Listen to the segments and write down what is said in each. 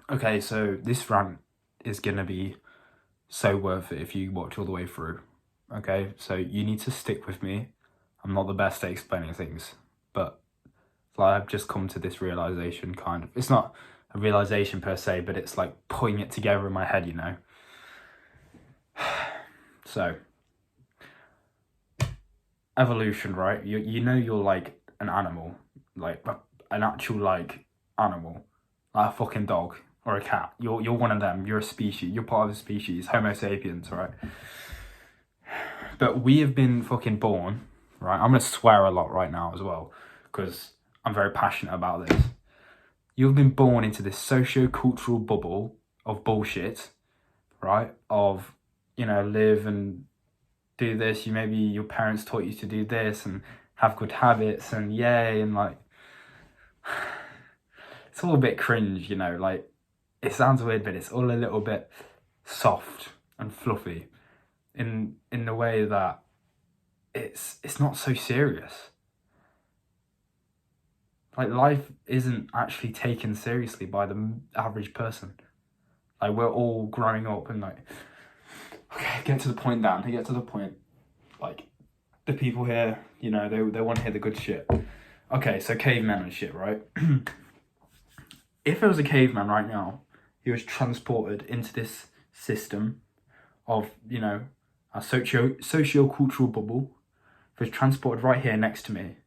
Okay, so this rant is gonna be so worth it if you watch all the way through. Okay, so you need to stick with me. I'm not the best at explaining things, but like I've just come to this realization kind of. It's not a realization per se, but it's like putting it together in my head, you know? So, evolution, right? You know you're like an animal, like an actual like animal, like a fucking dog or a cat. You're one of them. You're a species. You're part of a species, Homo sapiens, right? But we have been fucking born, right? I'm gonna swear a lot right now as well, because I'm very passionate about this. You've been born into this socio-cultural bubble of bullshit, right? Of, live and do this. Maybe your parents taught you to do this and have good habits and yay, and like, it's all a bit cringe, like, it sounds weird, but it's all a little bit soft and fluffy in the way that it's not so serious. Like, life isn't actually taken seriously by the average person. Like, we're all growing up and like, okay, get to the point, Dan. Get to the point. Like, the people here, they want to hear the good shit. Okay, so cavemen and shit, right? If there was a caveman right now, he was transported into this system of, a socio-cultural bubble. He was transported right here next to me.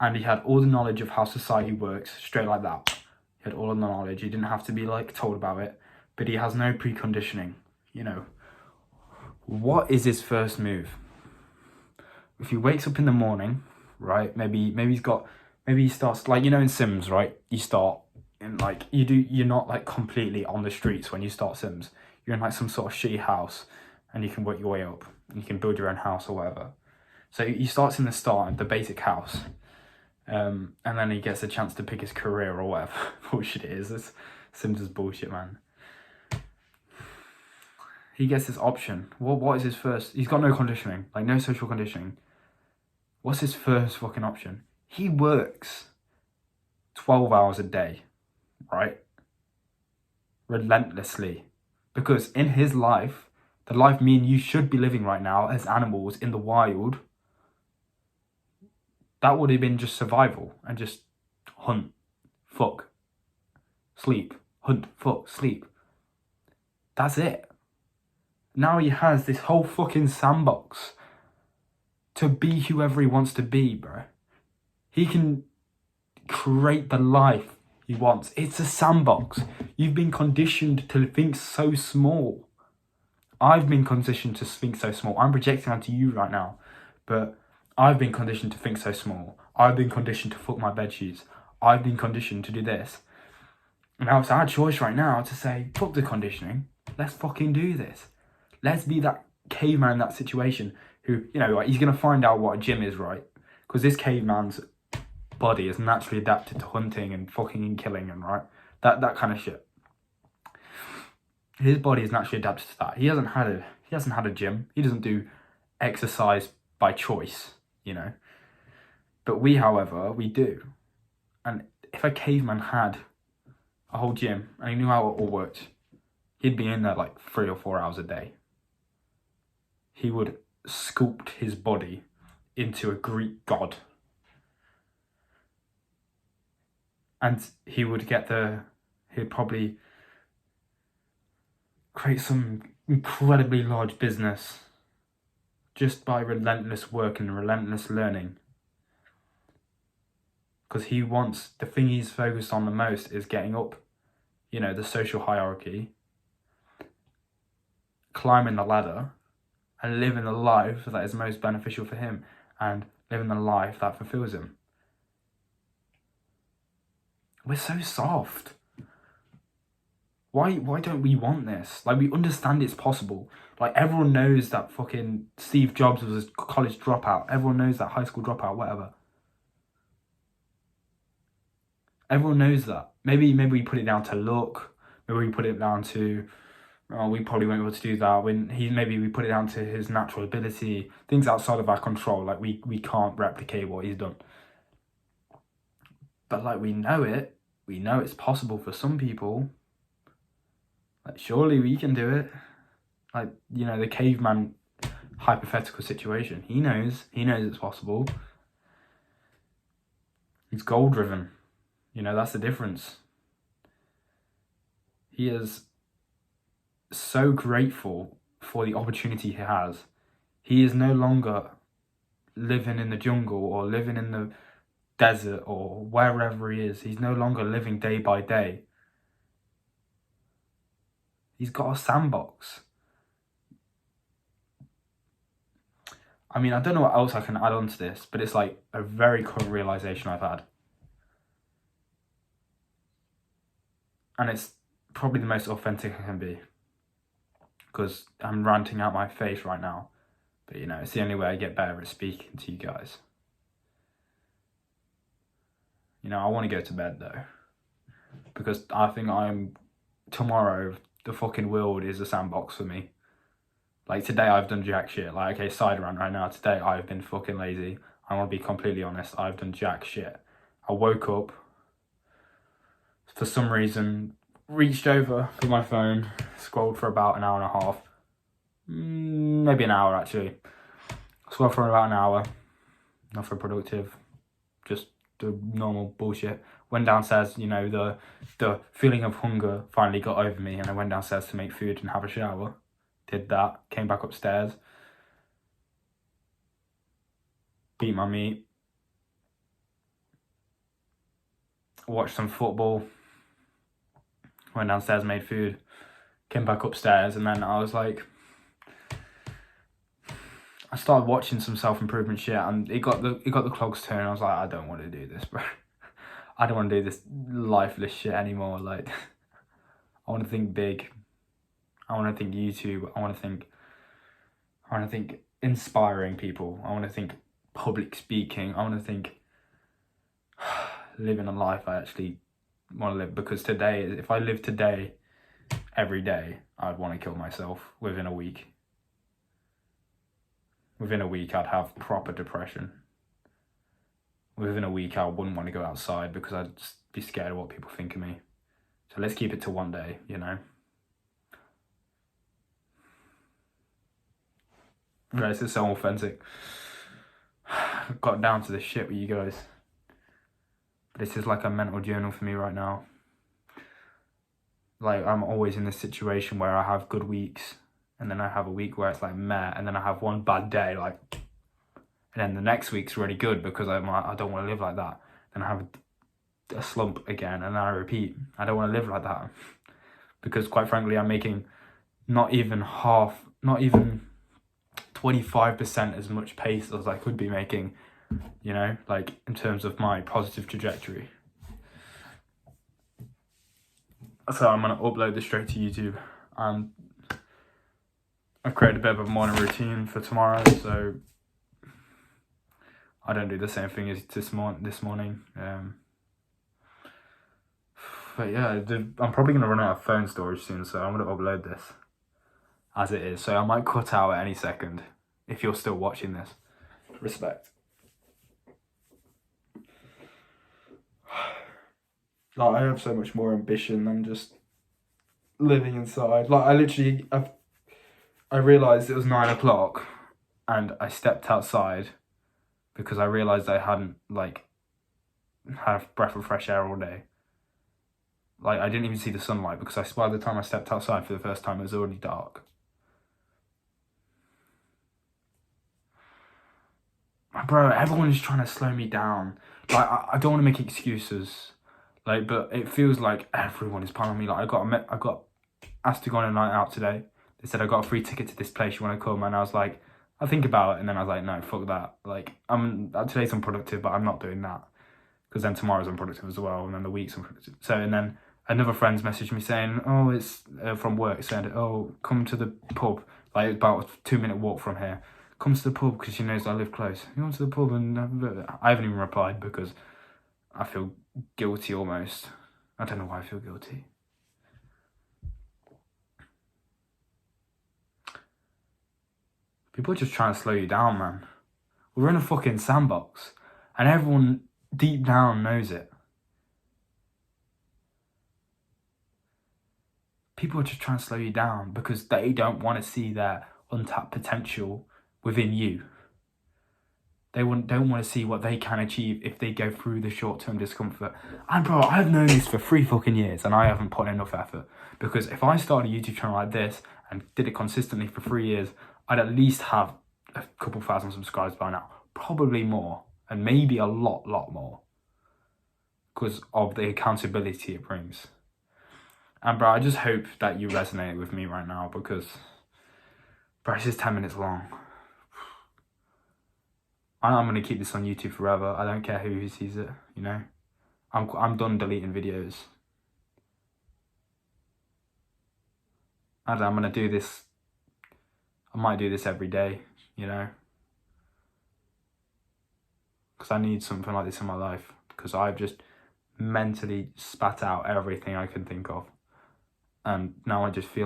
And he had all the knowledge of how society works, straight like that. He had all of the knowledge. He didn't have to be, like, told about it. But he has no preconditioning, What is his first move? If he wakes up in the morning, right, maybe he starts, like, in Sims, right? You start in, like, you're not, like, completely on the streets when you start Sims. You're in, like, some sort of shitty house, and you can work your way up. And you can build your own house or whatever. So he starts in the start, the basic house. And then he gets a chance to pick his career or whatever bullshit it is. This Sims is bullshit, man. He gets this option. What is his first? He's got no conditioning, like no social conditioning. What's his first fucking option? He works 12 hours a day, right? Relentlessly. Because in his life, the life me and you should be living right now as animals in the wild, that would have been just survival and just hunt, fuck, sleep, hunt, fuck, sleep. That's it. Now he has this whole fucking sandbox to be whoever he wants to be, bro. He can create the life he wants. It's a sandbox. You've been conditioned to think so small. I've been conditioned to think so small. I'm projecting onto you right now, but I've been conditioned to think so small. I've been conditioned to fuck my bedsheets. I've been conditioned to do this. Now it's our choice right now to say, fuck the conditioning. Let's fucking do this. Let's be that caveman in that situation who, like, he's going to find out what a gym is, right? Because this caveman's body is naturally adapted to hunting and fucking and killing and, right? That kind of shit. His body is naturally adapted to that. He hasn't had a gym. He doesn't do exercise by choice, But we, however, we do. And if a caveman had a whole gym and he knew how it all worked, he'd be in there like 3 or 4 hours a day. He would sculpt his body into a Greek god. And he'd probably create some incredibly large business just by relentless work and relentless learning. Because the thing he's focused on the most is getting up, the social hierarchy, climbing the ladder, and living the life that is most beneficial for him, and living the life that fulfills him. We're so soft. Why don't we want this? Like, we understand it's possible. Like, everyone knows that fucking Steve Jobs was a college dropout. Everyone knows that high school dropout, whatever. Everyone knows that. Maybe we put it down to luck. Maybe we put it down to, we probably won't be able to do that. Maybe we put it down to his natural ability. Things outside of our control. Like, we can't replicate what he's done. But, like, we know it. We know it's possible for some people. Like, surely we can do it. Like, you know, the caveman hypothetical situation. He knows it's possible. He's goal driven. You know, that's the difference. He is so grateful for the opportunity he has. He is no longer living in the jungle or living in the desert or wherever he is. He's no longer living day by day. He's got a sandbox. I mean, I don't know what else I can add on to this, but it's like a very current realization I've had. And it's probably the most authentic I can be. Because I'm ranting out my face right now. But, you know, it's the only way I get better at speaking to you guys. You know, I want to go to bed, though. Because I think tomorrow, the fucking world is a sandbox for me. Like, today I've done jack shit. Like, okay, side rant right now. Today I've been fucking lazy. I want to be completely honest. I've done jack shit. I woke up, for some reason, reached over for my phone, scrolled for about an hour and a half. Maybe an hour, actually. Scrolled for about an hour. Nothing productive. Just the normal bullshit. Went downstairs, you know, the feeling of hunger finally got over me, and I went downstairs to make food and have a shower. Did that, came back upstairs, beat my meat, watched some football, went downstairs, made food, came back upstairs, and then I was like, I started watching some self-improvement shit, and it got the clogs turning. I was like, I don't want to do this, bro. I don't want to do this lifeless shit anymore. Like, I want to think big. I want to think YouTube. I want to think inspiring people. I want to think public speaking. I want to think living a life I actually want to live. Because today, if I live today, every day, I'd want to kill myself within a week. Within a week, I'd have proper depression. Within a week, I wouldn't want to go outside because I'd just be scared of what people think of me. So let's keep it to one day, you know? Right, this is so authentic. I got down to the shit with you guys. But this is like a mental journal for me right now. Like, I'm always in this situation where I have good weeks, and then I have a week where it's like meh, and then I have one bad day, like, and then the next week's really good because I don't want to live like that. Then I have a slump again, and then I repeat. I don't want to live like that because, quite frankly, I'm making not even 25% as much pace as I could be making, you know, like in terms of my positive trajectory. So I'm going to upload this straight to YouTube, and I've created a bit of a morning routine for tomorrow, so I don't do the same thing as this morning. But yeah, I'm probably going to run out of phone storage soon, so I'm going to upload this as it is. So I might cut out at any second if you're still watching this. Respect. Like, I have so much more ambition than just living inside. Like, I realised it was 9 o'clock and I stepped outside because I realised I hadn't, like, had a breath of fresh air all day. Like, I didn't even see the sunlight because by the time I stepped outside for the first time, it was already dark. Bro, everyone's trying to slow me down. Like, I don't want to make excuses. Like, but it feels like everyone is piling on me. Like, I got asked to go on a night out today. They said I got a free ticket to this place. You want to come? And I was like, I'll think about it. And then I was like, no, fuck that. Like, today's unproductive, but I'm not doing that because then tomorrow's unproductive as well, and then the week's unproductive. So, and then another friend's messaged me saying, oh, it's from work. Said, oh, come to the pub. Like, about a 2-minute walk from here. Come to the pub because she knows I live close. You want to the pub? And I haven't even replied because I feel guilty almost. I don't know why I feel guilty. People are just trying to slow you down, man. We're in a fucking sandbox, and everyone deep down knows it. people are just trying to slow you down because they don't want to see their untapped potential within you. They don't want to see what they can achieve if they go through the short-term discomfort. And bro, I've known this for 3 fucking years and I haven't put in enough effort. Because if I started a YouTube channel like this and did it consistently for 3 years, I'd at least have a couple thousand subscribers by now. Probably more. And maybe a lot more. Because of the accountability it brings. And bro, I just hope that you resonate with me right now because, bro, this is 10 minutes long. I'm going to keep this on YouTube forever. I don't care who sees it, you know. I'm done deleting videos. I'm going to do this. I might do this every day, you know. Because I need something like this in my life. Because I've just mentally spat out everything I can think of. And now I just feel